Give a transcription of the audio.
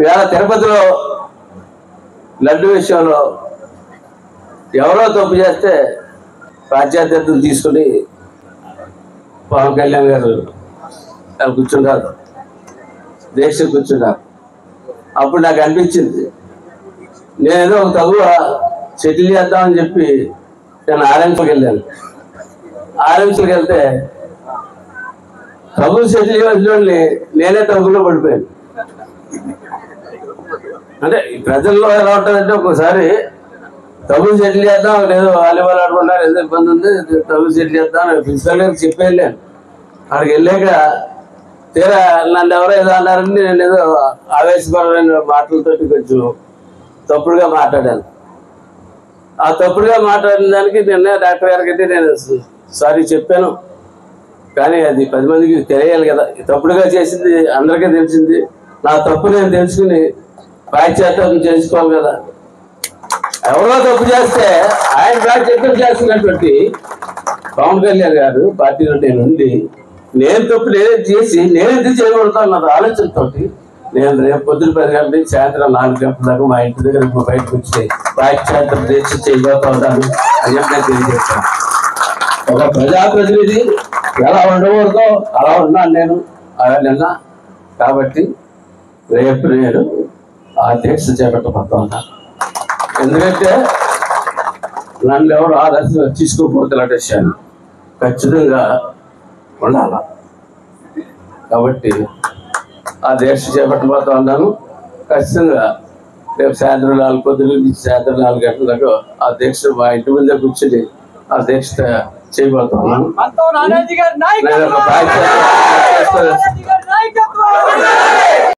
ఇవాళ తిరుపతిలో లడ్డు విషయంలో ఎవరో తప్పు చేస్తే పాశ్చాత్యతను తీసుకుని పవన్ కళ్యాణ్ గారు కూర్చున్నారు, దేశం కూర్చున్నారు. అప్పుడు నాకు అనిపించింది, నేనేదో ఒక తగువ సెటిల్ చేద్దామని చెప్పి నేను ఆర్ఎంసీకి వెళ్ళాను. ఆర్ఎంసీకి వెళ్తే తగులు సెటిల్ చేయాల్సి నేనే తగులో పడిపోయాను. అంటే ప్రజల్లో ఎలా ఉంటుందంటే ఒక్కోసారి తగులు సెటిల్ చేద్దాం, లేదో వాలీబాల్ ఆడుకుంటారు, ఏదో ఇబ్బంది ఉంది, తగులు సెటిల్ చేద్దాం ప్రిన్సిపల్ గారికి చెప్పి వెళ్ళాను. అక్కడికి వెళ్ళాక తీరా నన్ను ఎవరో ఏదో అన్నారని నేను ఏదో ఆవేశపరమైన మాటలతో కొంచెం తప్పుడుగా మాట్లాడాను. ఆ తప్పుడుగా మాట్లాడిన దానికి నిన్న డాక్టర్ గారికి అయితే నేను సారీ చెప్పాను. కానీ అది 10 మందికి తెలియాలి కదా, తప్పుడుగా చేసింది అందరికీ తెలిసింది. నా తప్పు నేను తెలుసుకుని పాశ్చాత్యం చేసుకోవాలి కదా. ఎవరో తప్పు చేస్తే ఆయన పాశ్చాత్యం చేస్తున్నటువంటి పవన్ కళ్యాణ్ గారు పార్టీలో నేను ఉండి నేను తప్పు నేనే చేసి నేనెందుకు చేయగలుగుతాను అన్న ఆలోచనతో నేను రేపు పొద్దున 10 గంటల నుంచి సాయంత్రం 4 గంటల దాకా మా ఇంటి దగ్గర బయటకు వచ్చి పాశ్చాత్యం చేసి చేయబోతా ఉంటాను అని చెప్పి నేను తెలియజేస్తాను. ఒక ప్రజాప్రతినిధి ఎలా ఉండకూడదో అలా ఉన్నాను నేను నిన్న. కాబట్టి రేపు నేను ఆ దీక్ష చేపట్టబోతా ఉన్నాను. ఎందుకంటే నన్ను ఎవరు ఆదర్శంగా తీసుకోకపోతున్నట్టు విషయాన్ని ఖచ్చితంగా ఉండాల. కాబట్టి ఆ దీక్ష చేపట్టబోతా ఉన్నాను. ఖచ్చితంగా రేపు సాయంత్రం 4 పొద్దుల నుంచి సాయంత్రం 4 గంటల దాకా ఆ దీక్ష మా ఇంటి ముందే కూర్చొని ఆ దీక్ష చేయబోతా ఉన్నాను. నేను ఒక బాధ్యత